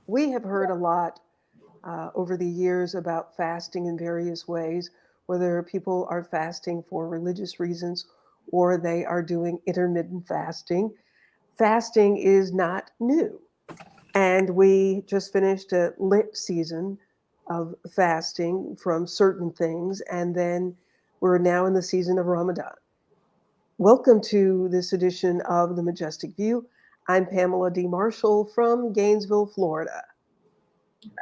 we have heard a lot over the years about fasting in various ways, whether people are fasting for religious reasons or they are doing intermittent fasting. Fasting is not new. And we just finished a Lent season of fasting from certain things. And then we're now in the season of Ramadan. Welcome to this edition of the Majestic View. I'm Pamela D. Marshall from Gainesville, Florida.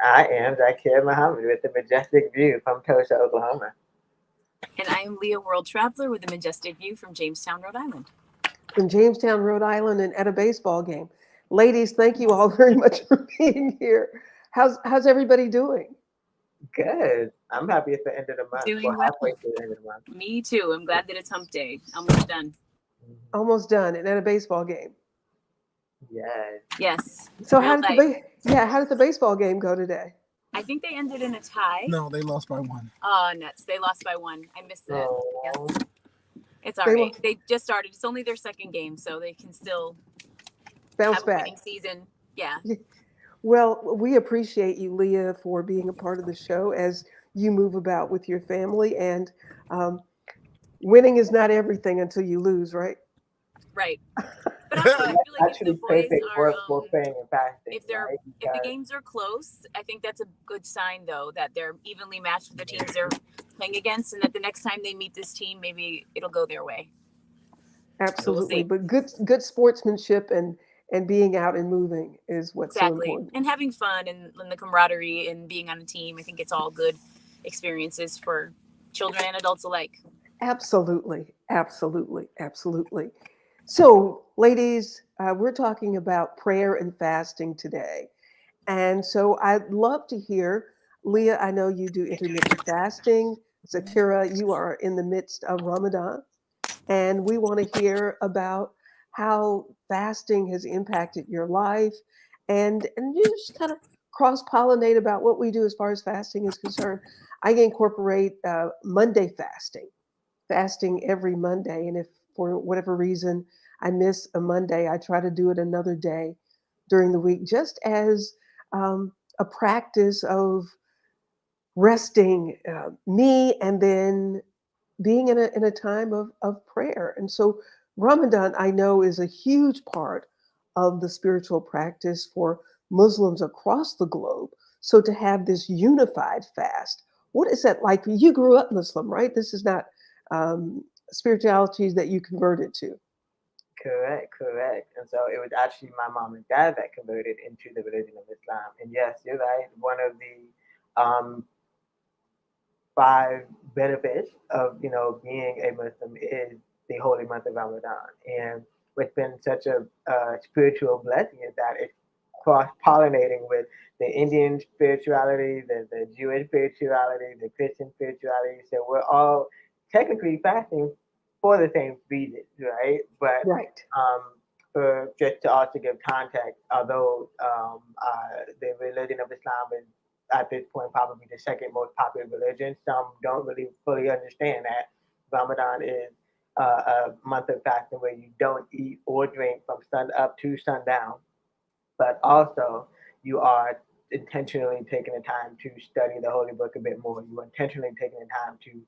I am Zakir Muhammad with the Majestic View from Tulsa, Oklahoma. And I am Leah World Traveler with the Majestic View from Jamestown, Rhode Island. From Jamestown, Rhode Island, and at a baseball game. Ladies, thank you all very much for being here. How's everybody doing? Good. I'm happy it's the end of the month. Doing We're well. halfway through the end of the month. Me too. I'm glad that it's hump day. Almost done. Almost done, and at a baseball game. Yes. Yes. So Real how did the baseball game go today? I think they ended in a tie. No, they lost by one. Oh, nuts. They lost by one. I missed that. Oh. Yes. It's all They right. lost. They just started. It's only their second game, so they can still Bounce have a back. winning season. Yeah. Well, we appreciate you, Leah, for being a part of the show as you move about with your family. And winning is not everything until you lose, right? Right. But also, I feel like if the Actually, boys perfect are for praying and fasting. if they're right? if the games are close, I think that's a good sign though that they're evenly matched with the teams they're playing against, and that the next time they meet this team, maybe it'll go their way. Absolutely. see. But good sportsmanship and being out and moving is what's so Exactly. important. And having fun and the camaraderie and being on a team, I think it's all good experiences for children and adults alike. Absolutely. Absolutely. Absolutely. So, ladies, we're talking about prayer and fasting today. And so I'd love to hear, Leah, I know you do intermittent fasting. Zakira, you are in the midst of Ramadan. And we want to hear about how fasting has impacted your life and you just kind of cross pollinate about what we do as far as fasting is concerned. I incorporate Monday fasting every Monday. And if for whatever reason I miss a Monday, I try to do it another day during the week, just as a practice of resting me and then being in a time of prayer. And so Ramadan, I know, is a huge part of the spiritual practice for Muslims across the globe. So to have this unified fast, what is that like? You grew up Muslim, right? This is not spiritualities that you converted to. Correct. And so it was actually my mom and dad that converted into the religion of Islam. And yes, you're right. One of the five benefits of being a Muslim is the holy month of Ramadan. And what's been such a spiritual blessing is that it's cross pollinating with the Indian spirituality, the Jewish spirituality, the Christian spirituality. So we're all technically fasting for the same reason, right? But Right. for just to also give context, although the religion of Islam is at this point probably the second most popular religion, some don't really fully understand that Ramadan is a month of fasting where you don't eat or drink from sun up to sundown, but also you are intentionally taking the time to study the holy book a bit more. You are intentionally taking the time to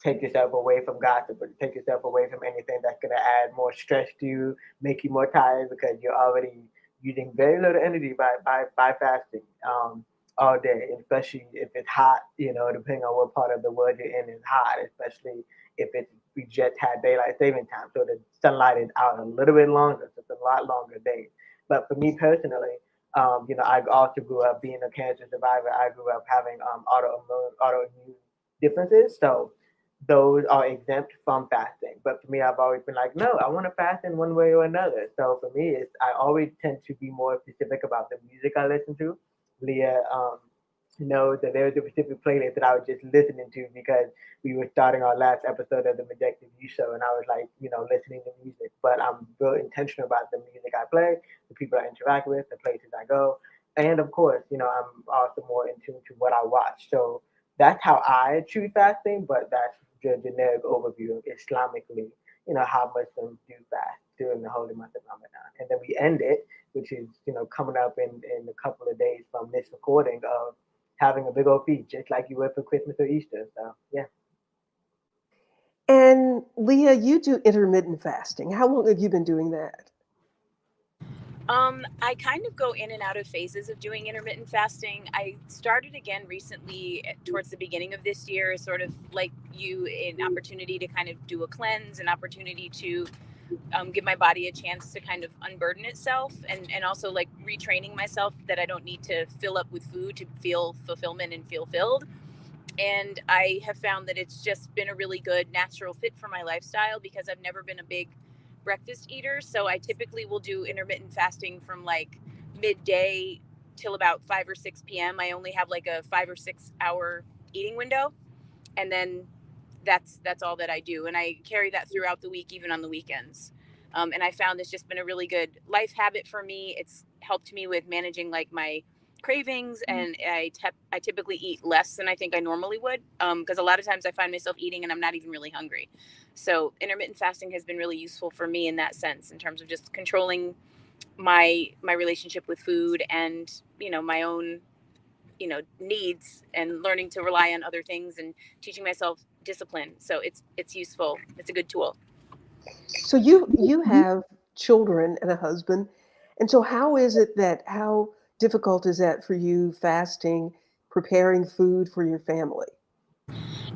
take yourself away from gossip, or take yourself away from anything that's going to add more stress to you, make you more tired because you're already using very little energy by fasting all day, especially if it's hot, depending on what part of the world you're in is hot, especially if we just had daylight saving time. So the sunlight is out a little bit longer, so it's a lot longer days. But for me personally, I also grew up being a cancer survivor. I grew up having autoimmune differences. So those are exempt from fasting. But for me, I've always been like, no, I want to fast in one way or another. So for me, I always tend to be more specific about the music I listen to. Leah knows that there's a specific playlist that I was just listening to because we were starting our last episode of the Majestic View show, and I was like, listening to music. But I'm real intentional about the music I play, the people I interact with, the places I go, and of course, I'm also more in tune to what I watch. So that's how I choose fasting, but that's the generic overview of Islamically, how Muslims do fast during the holy month of Ramadan. And then we end it which is, coming up in a couple of days from this recording of having a big old feast, just like you would for Christmas or Easter. So yeah. And Leah, you do intermittent fasting. How long have you been doing that? I kind of go in and out of phases of doing intermittent fasting. I started again recently towards the beginning of this year, sort of like you, an opportunity to kind of do a cleanse, an opportunity to give my body a chance to kind of unburden itself, and also like retraining myself that I don't need to fill up with food to feel fulfillment and feel filled. And I have found that it's just been a really good natural fit for my lifestyle because I've never been a big breakfast eater. So I typically will do intermittent fasting from like midday till about 5 or 6 p.m. I only have like a 5 or 6 hour eating window. And then that's all that I do. And I carry that throughout the week, even on the weekends. And I found it's just been a really good life habit for me. It's helped me with managing like my cravings, and I typically eat less than I think I normally would, because a lot of times I find myself eating and I'm not even really hungry. So intermittent fasting has been really useful for me in that sense, in terms of just controlling my relationship with food, and my own needs, and learning to rely on other things and teaching myself discipline. So it's useful. It's a good tool. So you have children and a husband, and so how difficult is that for you fasting, preparing food for your family?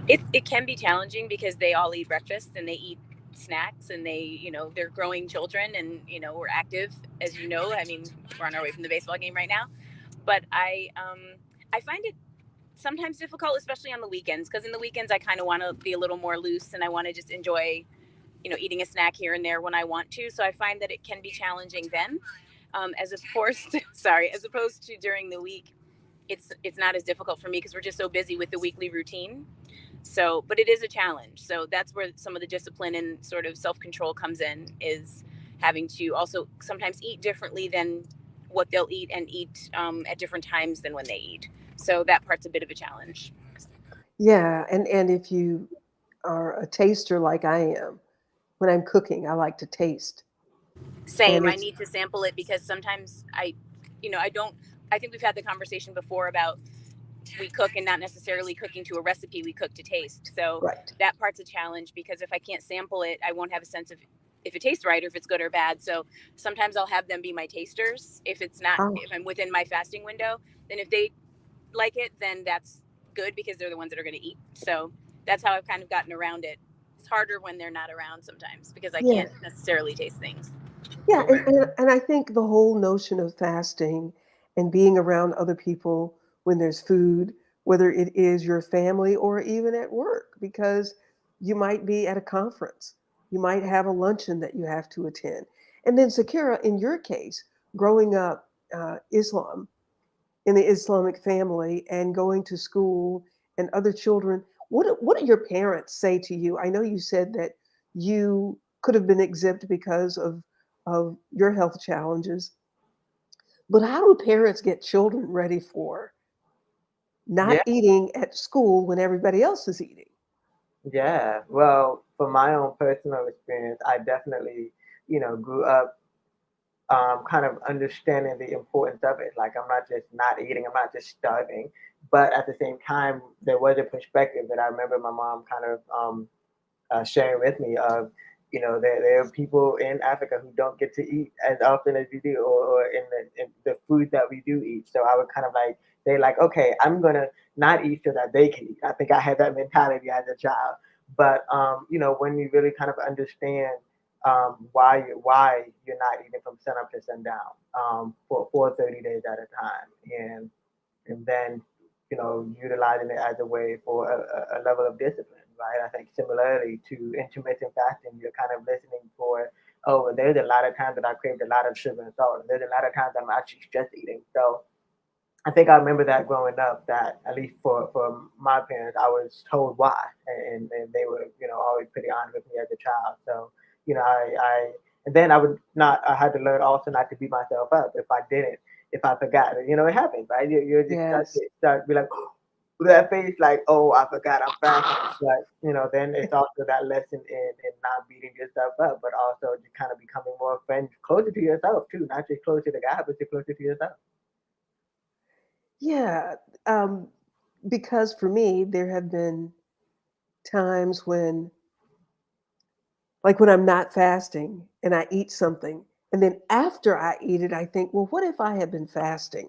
It can be challenging because they all eat breakfast and they eat snacks, and they're growing children, and we're active, as I mean, we're on our way from the baseball game right now. But I find it sometimes difficult, especially on the weekends, because in the weekends I kind of want to be a little more loose, and I want to just enjoy eating a snack here and there when I want to. So I find that it can be challenging then, as opposed to, as opposed to during the week. It's not as difficult for me because we're just so busy with the weekly routine. So, but it is a challenge. So that's where some of the discipline and sort of self-control comes in, is having to also sometimes eat differently than what they'll eat, and eat at different times than when they eat. So that part's a bit of a challenge. Yeah, and if you are a taster like I am, when I'm cooking, I like to taste. And Same. I it's need to sample it because sometimes I don't. I think we've had the conversation before about we cook and not necessarily cooking to a recipe. We cook to taste. So right. that part's a challenge because if I can't sample it, I won't have a sense of if it tastes right or if it's good or bad. So sometimes I'll have them be my tasters. Oh, If I'm within my fasting window, then if they like it, then that's good because they're the ones that are going to eat. So that's how I've kind of gotten around it. It's harder when they're not around sometimes because I yeah. can't necessarily taste things. Yeah, and I think the whole notion of fasting and being around other people when there's food, whether it is your family or even at work, because you might be at a conference, you might have a luncheon that you have to attend. And then, Sakira, in your case, growing up Islam, in the Islamic family and going to school and other children, what do your parents say to you? I know you said that you could have been exempt because of your health challenges, but how do parents get children ready for not Yeah. eating at school when everybody else is eating? Yeah. Well, from my own personal experience, I definitely, grew up kind of understanding the importance of it. Like, I'm not just not eating, I'm not just starving, but at the same time, there was a perspective that I remember my mom kind of sharing with me of, there are people in Africa who don't get to eat as often as we do, or in the food that we do eat. So I would kind of like, they're like, okay, I'm gonna not eat so that they can eat. I think I had that mentality as a child. But when you really kind of understand why you're not eating from sun up to sundown for 30 days at a time, and then utilizing it as a way for a level of discipline, right? I think similarly to intermittent fasting, you're kind of listening for, oh, well, there's a lot of times that I craved a lot of sugar and salt, and there's a lot of times I'm actually stress eating. So I think I remember that growing up, that at least for my parents, I was told why, and they were always pretty honest with me as a child. So I and then I would not I had to learn also not to beat myself up if I didn't, if I forgot. It happens, right? You just start Yes. to start be like, that face like, oh, I forgot I'm fasting. But then it's also that lesson in not beating yourself up, but also just kind of becoming more friends, closer to yourself too, not just closer to God, but just closer to yourself. Yeah, um, because for me, there have been times when, like when I'm not fasting and I eat something, and then after I eat it, I think, well, what if I had been fasting?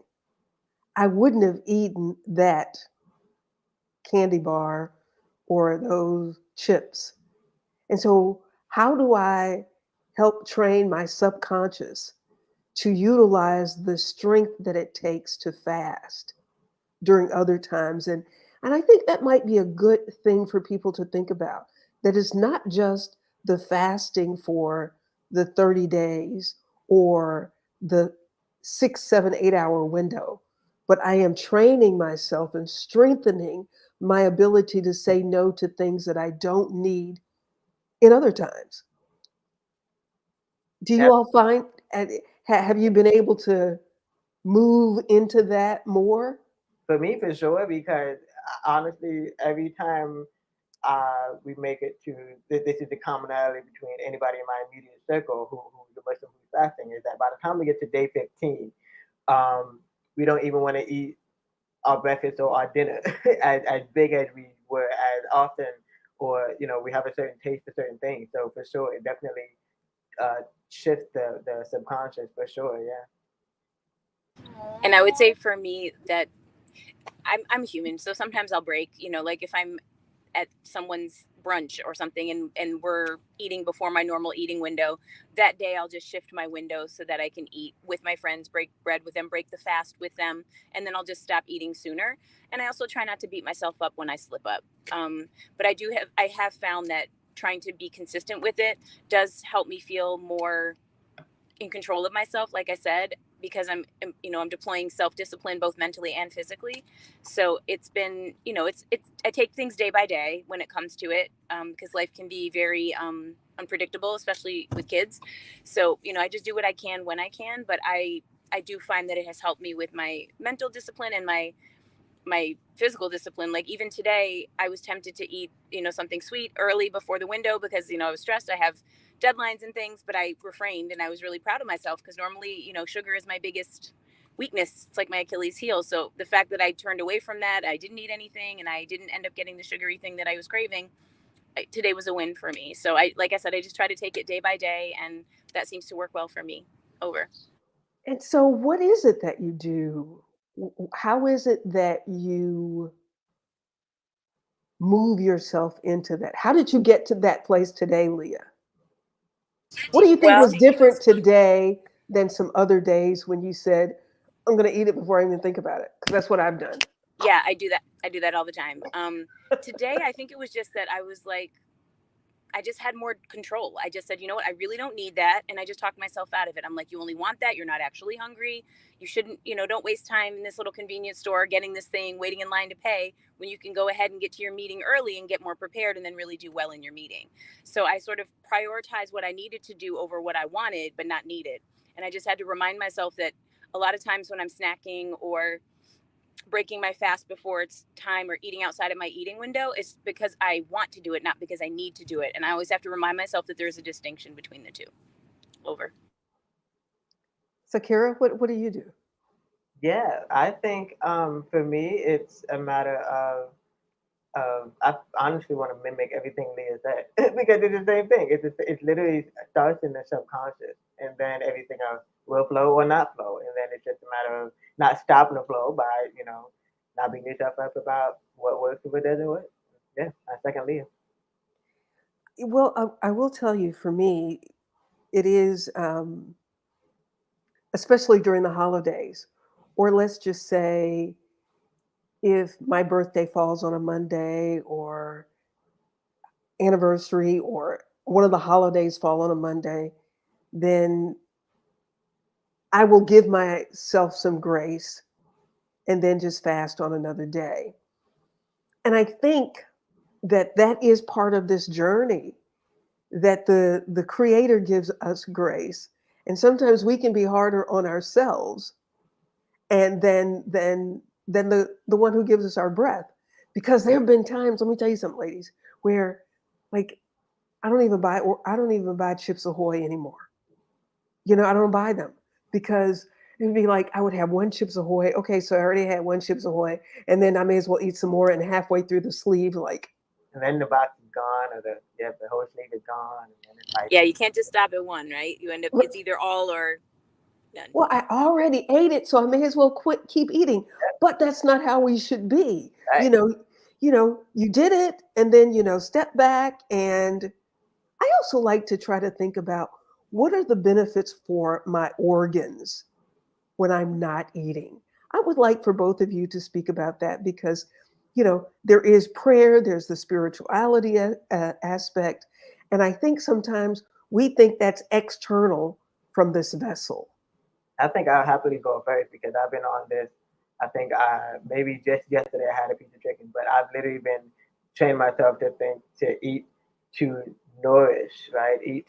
I wouldn't have eaten that candy bar or those chips. And so, how do I help train my subconscious to utilize the strength that it takes to fast during other times? And I think that might be a good thing for people to think about. That it's not just the fasting for the 30 days or the 6, 7, 8 hour window, but I am training myself and strengthening my ability to say no to things that I don't need in other times. Do you Yep. all find, and have you been able to move into that more? For me, for sure, because honestly, every time we make it to this is the commonality between anybody in my immediate circle who's a Muslim who's fasting is that by the time we get to day 15, um, we don't even want to eat our breakfast or our dinner as big as we were as often, or we have a certain taste for certain things. So for sure, it definitely shifts the subconscious for sure. Yeah. And I would say for me that I'm human, so sometimes I'll break. Like if I'm at someone's brunch or something and we're eating before my normal eating window, that day I'll just shift my window so that I can eat with my friends, break bread with them, break the fast with them, and then I'll just stop eating sooner. And I also try not to beat myself up when I slip up. But I have found that trying to be consistent with it does help me feel more in control of myself, like I said, because I'm deploying self-discipline both mentally and physically. So it's been, it's I take things day by day when it comes to it, because life can be very unpredictable, especially with kids. So I just do what I can when I can, but I do find that it has helped me with my mental discipline and my physical discipline. Like even today I was tempted to eat something sweet early before the window because I was stressed, I have deadlines and things, but I refrained, and I was really proud of myself because normally sugar is my biggest weakness. It's like my Achilles heel. So the fact that I turned away from that, I didn't eat anything, and I didn't end up getting the sugary thing that I was craving, today was a win for me. So like I said, I just try to take it day by day, and that seems to work well for me. Over. And so, what is it that you do? How is it that you move yourself into that? How did you get to that place today, Leah? What do you think Well, was different today than some other days when you said, I'm going to eat it before I even think about it? Because that's what I've done. yeah, I do that all the time. Today I think it was just that I was like, I just had more control. I just said, you know what, I really don't need that. And I just talked myself out of it. I'm like, you only want that. You're not actually hungry. You shouldn't, don't waste time in this little convenience store getting this thing, waiting in line to pay, when you can go ahead and get to your meeting early and get more prepared and then really do well in your meeting. So I sort of prioritized what I needed to do over what I wanted, but not needed. And I just had to remind myself that a lot of times when I'm snacking or breaking my fast before it's time or eating outside of my eating window is because I want to do it, not because I need to do it. And I always have to remind myself that there's a distinction between the two. Over. So, Kara, what do you do? Yeah, I think for me it's a matter of I honestly want to mimic everything Leah said because it's the same thing. It literally starts in the subconscious, and then everything else will flow or not flow, and then it's just a matter of not stopping the flow by not beating yourself up about what works and what doesn't work. Yeah, I second Leah. Well, I will tell you, for me, it is, especially during the holidays, or let's just say if my birthday falls on a Monday or anniversary or one of the holidays fall on a Monday, then I will give myself some grace and then just fast on another day. And I think that that is part of this journey, that the creator gives us grace. And sometimes we can be harder on ourselves and then the one who gives us our breath. Because there have been times, let me tell you something, ladies, where like I don't even buy Chips Ahoy anymore. I don't buy them because it'd be like I would have one Chips Ahoy. Okay, so I already had one Chips Ahoy, and then I may as well eat some more. And halfway through the sleeve, like, And then the box is gone, or the whole sleeve is gone, and then it's like, Yeah, you can't just stop at one, right? You end up, it's either all or none. well, I already ate it, so I may as well keep eating. But that's not how we should be. You right. know, you did it, and then step back. And I also like to try to think about what are the benefits for my organs when I'm not eating. I would like for both of you to speak about that because, there is prayer, there's the spirituality aspect. And I think sometimes we think that's external from this vessel. I think I'll happily go first because I've been on this. I think maybe just yesterday I had a piece of chicken, but I've literally been training myself to think to eat to nourish, right? Eat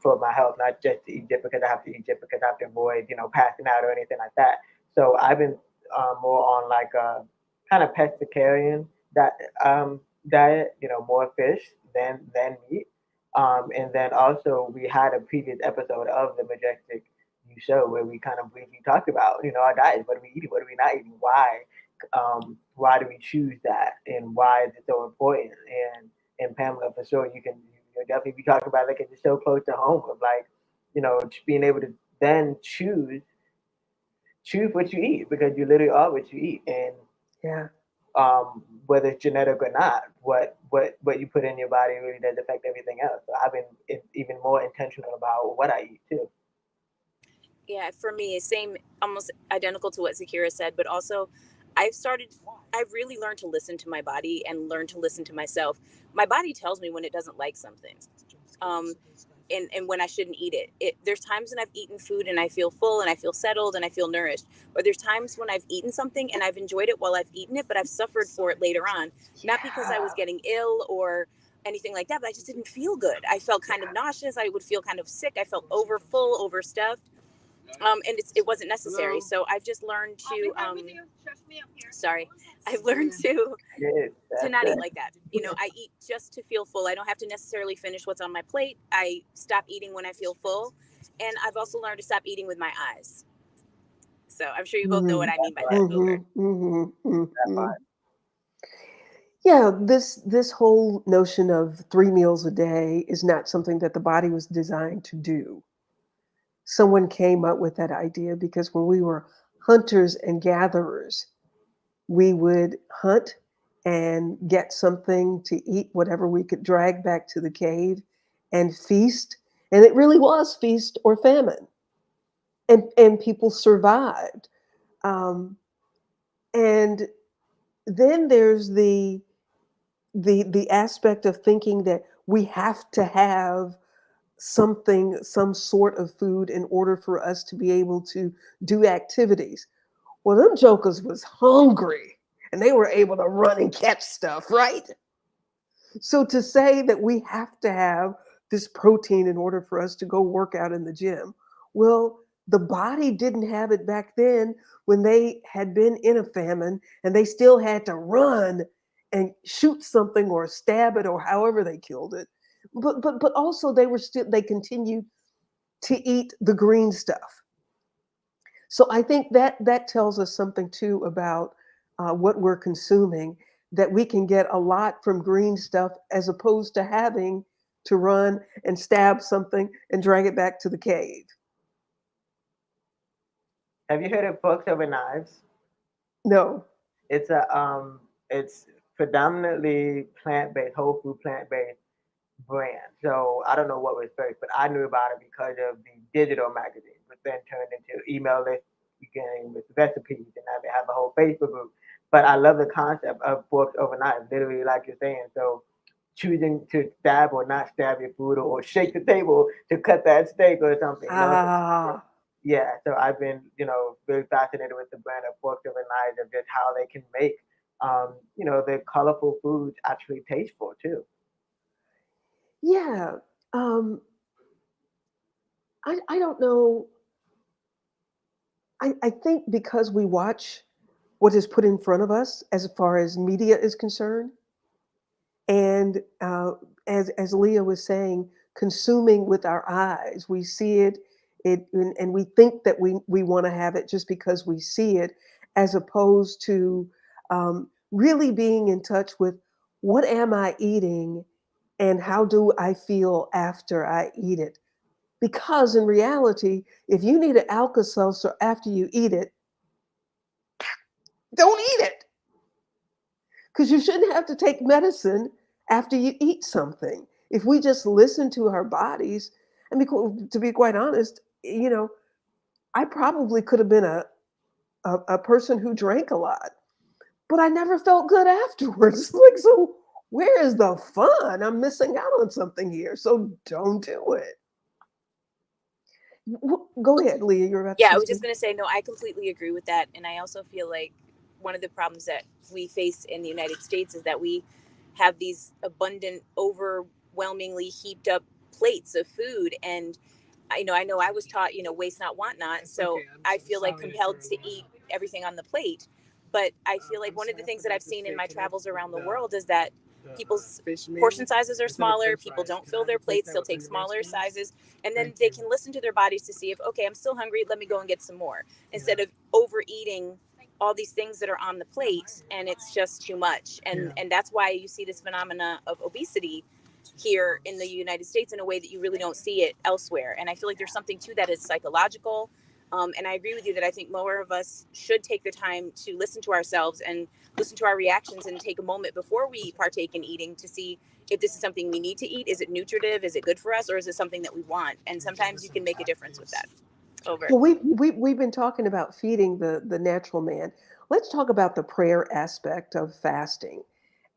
for my health, not just to eat just because I have to eat just because I have to avoid passing out or anything like that. So I've been more on like a kind of pescatarian that diet, more fish than meat. And then also we had a previous episode of the Majestic View show where we kind of briefly talked about our diet. What are we eating? What are we not eating? Why do we choose that? And why is it so important? And Pamela, for sure, you'll definitely be talking about like it's so close to home of like just being able to then choose what you eat because you literally are what you eat. And Yeah. whether it's genetic or not, what you put in your body really does affect everything else. So I've been even more intentional about what I eat too. Yeah, for me, same, almost identical to what Zakira said, but also I've started, I've really learned to listen to my body and learn to listen to myself. My body tells me when it doesn't like something. Um, and when I shouldn't eat it. There's times when I've eaten food and I feel full and I feel settled and I feel nourished. Or there's times when I've eaten something and I've enjoyed it while I've eaten it, but I've suffered for it later on. Not because I was getting ill or anything like that, but I just didn't feel good. I felt kind of nauseous. I would feel kind of sick. I felt over full, overstuffed. And it wasn't necessary. So I've just learned to, sorry, I've learned Yes, to that's not eat good. like that. I eat just to feel full. I don't have to necessarily finish what's on my plate. I stop eating when I feel full. And I've also learned to stop eating with my eyes. So I'm sure you both know what Hmm. I mean by Right. that, Hmm. Booger. Hmm. That Hmm. part. Yeah, this whole notion of 3 meals a day is not something that the body was designed to do. Someone came up with that idea because when we were hunters and gatherers, we would hunt and get something to eat, whatever we could drag back to the cave and feast. And it really was feast or famine. And people survived. Um, and then there's the aspect of thinking that we have to have some sort of food in order for us to be able to do activities. Well, them jokers was hungry and they were able to run and catch stuff, right? So to say that we have to have this protein in order for us to go work out in the gym, well, the body didn't have it back then when they had been in a famine and they still had to run and shoot something or stab it or however they killed it. But also they continued to eat the green stuff. So I think that tells us something too about what we're consuming. That we can get a lot from green stuff as opposed to having to run and stab something and drag it back to the cave. Have you heard of Forks Over Knives? No. It's it's predominantly plant based, whole food plant based brand. So I don't know what was first, but I knew about it because of the digital magazine, which then turned into email list beginning with recipes, and now they have a whole Facebook group. But I love the concept of forks overnight, literally like you're saying. So choosing to stab or not stab your food or shake the table to cut that steak or something, Ah, yeah, so I've been, really fascinated with the brand of forks over knives of just how they can make, the colorful foods actually tasteful too. yeah. Um, I don't know. I think because we watch what is put in front of us as far as media is concerned. And as Leah was saying, consuming with our eyes, we see it, and we think that we want to have it just because we see it, as opposed to really being in touch with what am I eating and how do I feel after I eat it. Because in reality, if you need an Alka-Seltzer after you eat it, don't eat it, because you shouldn't have to take medicine after you eat something. If we just listen to our bodies, and to be quite honest, I probably could have been a person who drank a lot, but I never felt good afterwards. Like, so where is the fun? I'm missing out on something here. So don't do it. Go ahead, Leah. You're about to Yeah, say I was just something. going to say, no, I completely agree with that. And I also feel like one of the problems that we face in the United States is that we have these abundant, overwhelmingly heaped up plates of food. And I know I was taught, waste not, want not. So I feel like compelled to eat everything on the plate. But I feel like one of the things that I've seen in my travels around the world is that people's portion sizes are smaller. People don't fill their plates. They'll take smaller sizes. And then they can listen to their bodies to see if, okay, I'm still hungry. Let me go and get some more. Instead of overeating all these things that are on the plate, and it's just too much. And that's why you see this phenomena of obesity here in the United States in a way that you really don't see it elsewhere. And I feel like there's something to that. It's psychological. And I agree with you that I think more of us should take the time to listen to ourselves and listen to our reactions and take a moment before we partake in eating to see if this is something we need to eat. Is it nutritive? Is it good for us? Or is it something that we want? And sometimes you can make a difference with that. Over. Well, we've been talking about feeding the natural man. Let's talk about the prayer aspect of fasting.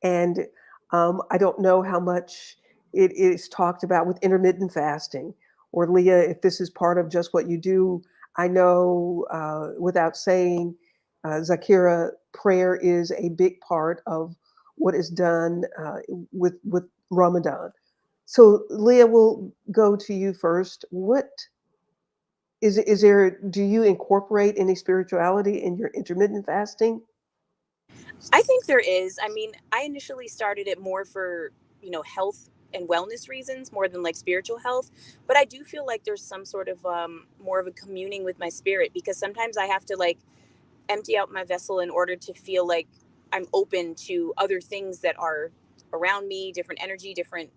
And I don't know how much it is talked about with intermittent fasting, or Leah, if this is part of just what you do. I know without saying, Zakira, prayer is a big part of what is done with Ramadan. So Leah, we'll go to you first. What is there? Do you incorporate any spirituality in your intermittent fasting? I think there is. I mean, I initially started it more for, health and wellness reasons more than like spiritual health. But I do feel like there's some sort of more of a communing with my spirit, because sometimes I have to like empty out my vessel in order to feel like I'm open to other things that are around me, different energy, different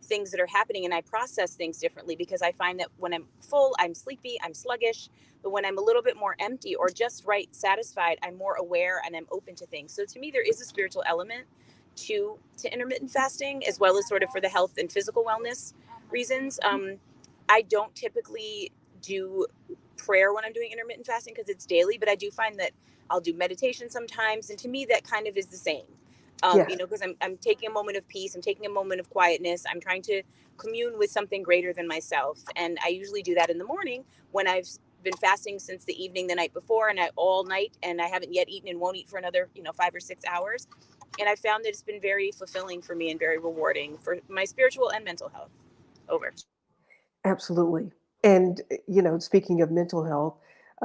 things that are happening. And I process things differently because I find that when I'm full, I'm sleepy, I'm sluggish. But when I'm a little bit more empty or just right satisfied, I'm more aware and I'm open to things. So to me, there is a spiritual element to intermittent fasting, as well as sort of for the health and physical wellness reasons. I don't typically do prayer when I'm doing intermittent fasting because it's daily, but I do find that I'll do meditation sometimes. And to me, that kind of is the same, Yes. because I'm taking a moment of peace. I'm taking a moment of quietness. I'm trying to commune with something greater than myself. And I usually do that in the morning when I've been fasting since the evening the night before and all night, and I haven't yet eaten and won't eat for another, 5 or 6 hours. And I found that it's been very fulfilling for me and very rewarding for my spiritual and mental health. Over. Absolutely. And, speaking of mental health,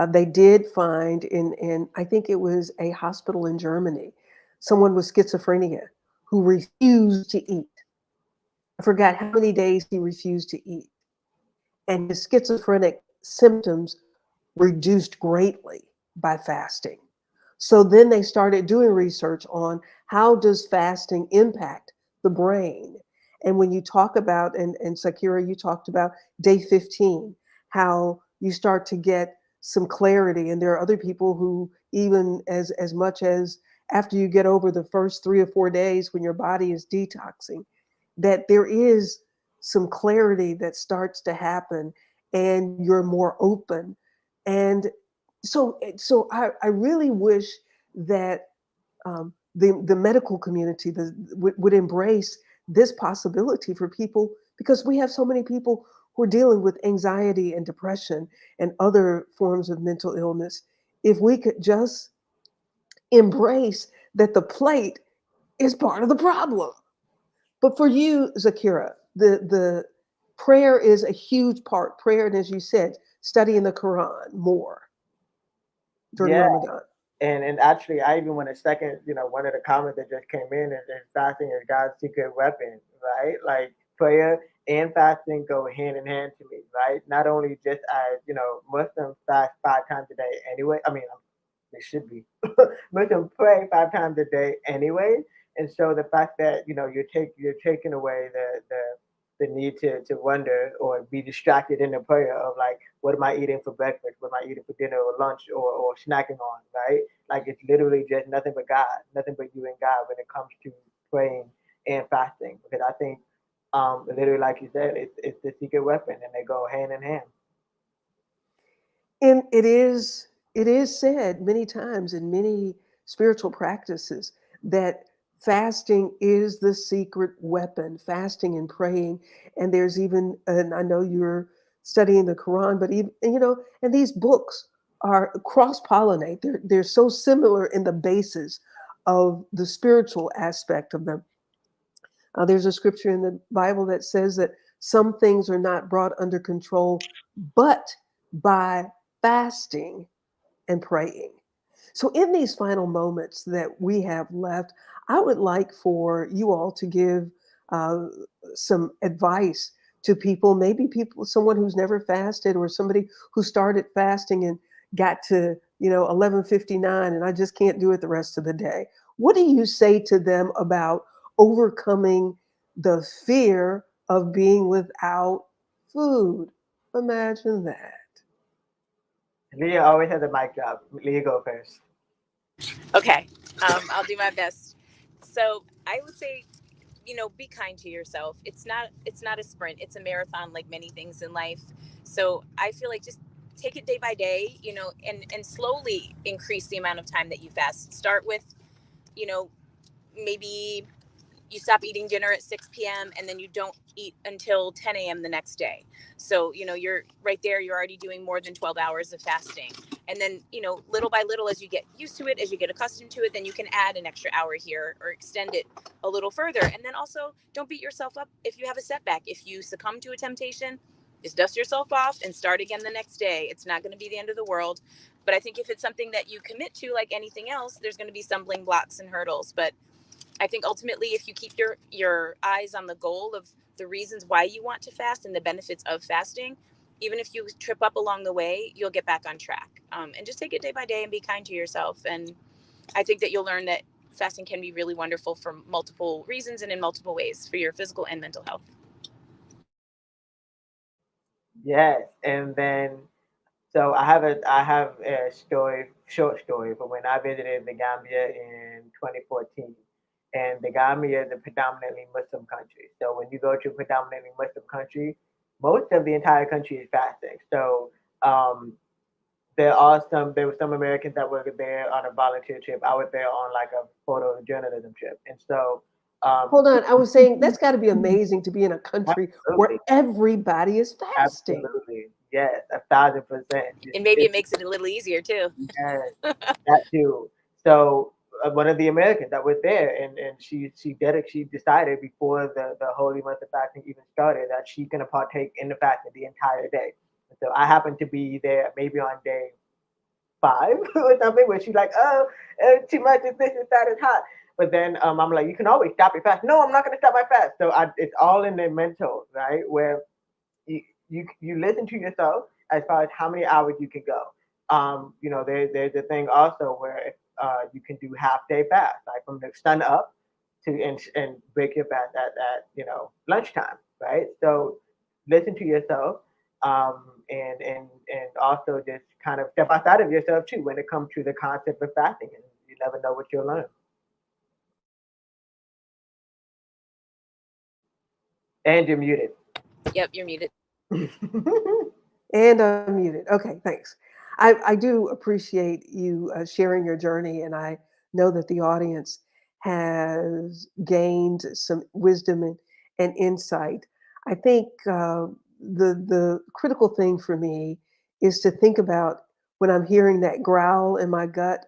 they did find in, I think it was a hospital in Germany, someone with schizophrenia who refused to eat. I forgot how many days he refused to eat. And his schizophrenic symptoms reduced greatly by fasting. So then they started doing research on how does fasting impact the brain. And when you talk about, and Sakira, you talked about day 15, how you start to get some clarity. And there are other people who, even as much as after you get over the first 3 or 4 days when your body is detoxing, that there is some clarity that starts to happen and you're more open. And so I really wish that the medical community would embrace this possibility for people, because we have so many people who are dealing with anxiety and depression and other forms of mental illness. If we could just embrace that the plate is part of the problem. But for you, Zakira, the prayer is a huge part. Prayer, and as you said, studying the Quran more during Yeah, Ramadan. And actually, I even want to second, one of the comments that just came in is fasting is God's secret weapon, right? Like prayer and fasting go hand in hand to me, right? Not only just as Muslims fast 5 times a day anyway. I mean, they should be. Muslims pray 5 times a day anyway, and so the fact that you're taking away the need to wonder or be distracted in the prayer of like, what am I eating for breakfast? What am I eating for dinner or lunch or snacking on, right? Like it's literally just nothing but God, nothing but you and God when it comes to praying and fasting. Because I think, literally, like you said, it's the secret weapon, and they go hand in hand. And it is said many times in many spiritual practices that fasting is the secret weapon, fasting and praying. And there's even, and I know you're studying the Quran, but even, and these books are cross pollinate. They're so similar in the basis of the spiritual aspect of them. There's a scripture in the Bible that says that some things are not brought under control, but by fasting and praying. So, in these final moments that we have left, I would like for you all to give uh, some advice to people, maybe someone who's never fasted or somebody who started fasting and got to 11:59 and I just can't do it the rest of the day. What do you say to them about overcoming the fear of being without food? Imagine that. Leah always has a mic drop. Leah, go first. Okay, I'll do my best. So I would say, be kind to yourself. It's not a sprint, it's a marathon, like many things in life. So I feel like just take it day by day, and slowly increase the amount of time that you fast. Start with, you know maybe you stop eating dinner at 6 p.m. and then you don't eat until 10 a.m. the next day. So, you're right there, you're already doing more than 12 hours of fasting. And then, little by little, as you get used to it, as you get accustomed to it, then you can add an extra hour here or extend it a little further. And then also, don't beat yourself up if you have a setback. If you succumb to a temptation, just dust yourself off and start again the next day. It's not going to be the end of the world. But I think if it's something that you commit to, like anything else, there's going to be stumbling blocks and hurdles. But I think ultimately, if you keep your eyes on the goal of the reasons why you want to fast and the benefits of fasting, even if you trip up along the way, you'll get back on track. And just take it day by day and be kind to yourself. And I think that you'll learn that fasting can be really wonderful for multiple reasons and in multiple ways for your physical and mental health. Yes, and then so I have a short story for when I visited the Gambia in 2014. And the Gambia is a predominantly Muslim country. So when you go to a predominantly Muslim country, most of the entire country is fasting. So um, there were some Americans that were there on a volunteer trip. I was there on like a photojournalism trip, and so um, Hold on. I was saying that's got to be amazing to be in a country where absolutely, everybody is fasting. absolutely, yes, 1,000%. And maybe it makes it a little easier too. Yes, that too. So one of the Americans that was there, and she decided before the holy month of fasting even started that she's gonna partake in the fasting the entire day. So I happened to be there maybe on day 5 or something where she's like, oh, too much of this is that is hot. But then I'm like, you can always stop your fast. No, I'm not gonna stop my fast. So it's all in the mental, right? Where you listen to yourself as far as how many hours you can go. There's a thing also where you can do half day fast, like from the sun up to and break your fast at lunchtime, right? So listen to yourself, and also just kind of step outside of yourself too when it comes to the concept of fasting, and you never know what you'll learn. And you're muted. Yep, you're muted. And unmuted. Okay, thanks. I do appreciate you sharing your journey, and I know that the audience has gained some wisdom and insight. I think the critical thing for me is to think about when I'm hearing that growl in my gut.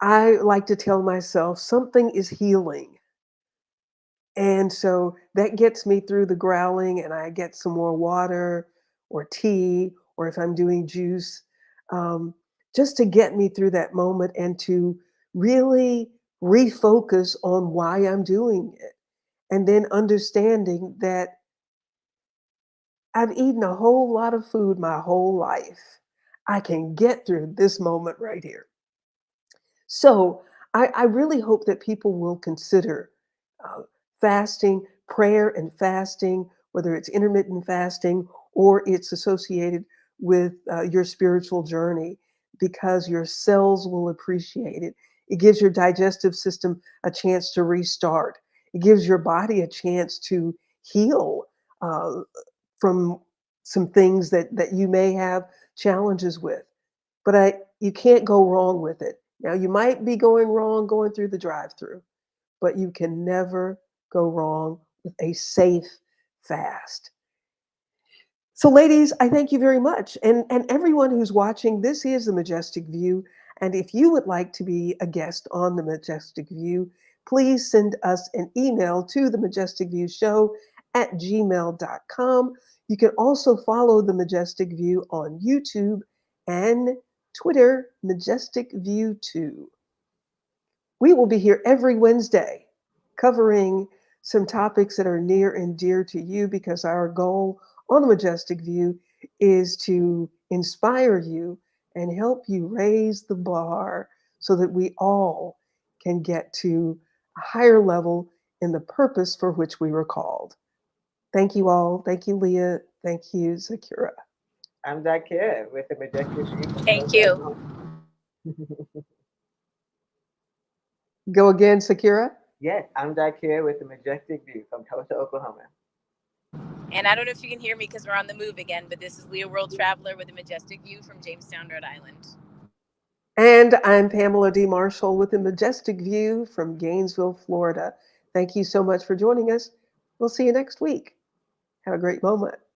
I like to tell myself something is healing. And so that gets me through the growling, and I get some more water or tea, or if I'm doing juice, um, just to get me through that moment and to really refocus on why I'm doing it. And then understanding that I've eaten a whole lot of food my whole life. I can get through this moment right here. So I really hope that people will consider uh, fasting, prayer and fasting, whether it's intermittent fasting or it's associated with your spiritual journey, because your cells will appreciate it. It gives your digestive system a chance to restart. It gives your body a chance to heal uh, from some things that you may have challenges with. But you can't go wrong with it. Now, you might be going wrong going through the drive-through, but you can never go wrong with a safe fast. So, ladies, I thank you very much. And everyone who's watching, this is the Majestic View. And if you would like to be a guest on the Majestic View, please send us an email to the Majestic View Show at gmail.com. You can also follow the Majestic View on YouTube and Twitter, Majestic View 2. We will be here every Wednesday covering some topics that are near and dear to you, because our goal on the Majestic View is to inspire you and help you raise the bar so that we all can get to a higher level in the purpose for which we were called. Thank you all. Thank you, Leah. Thank you, Zakira. I'm Zakir with the Majestic View from Thank Tulsa, you. Oklahoma. Go again, Zakira. Yes, I'm Zakir with the Majestic View from Tulsa, Oklahoma. And I don't know if you can hear me because we're on the move again, but this is Leah World Traveler with a Majestic View from Jamestown, Rhode Island. And I'm Pamela D. Marshall with a Majestic View from Gainesville, Florida. Thank you so much for joining us. We'll see you next week. Have a great moment.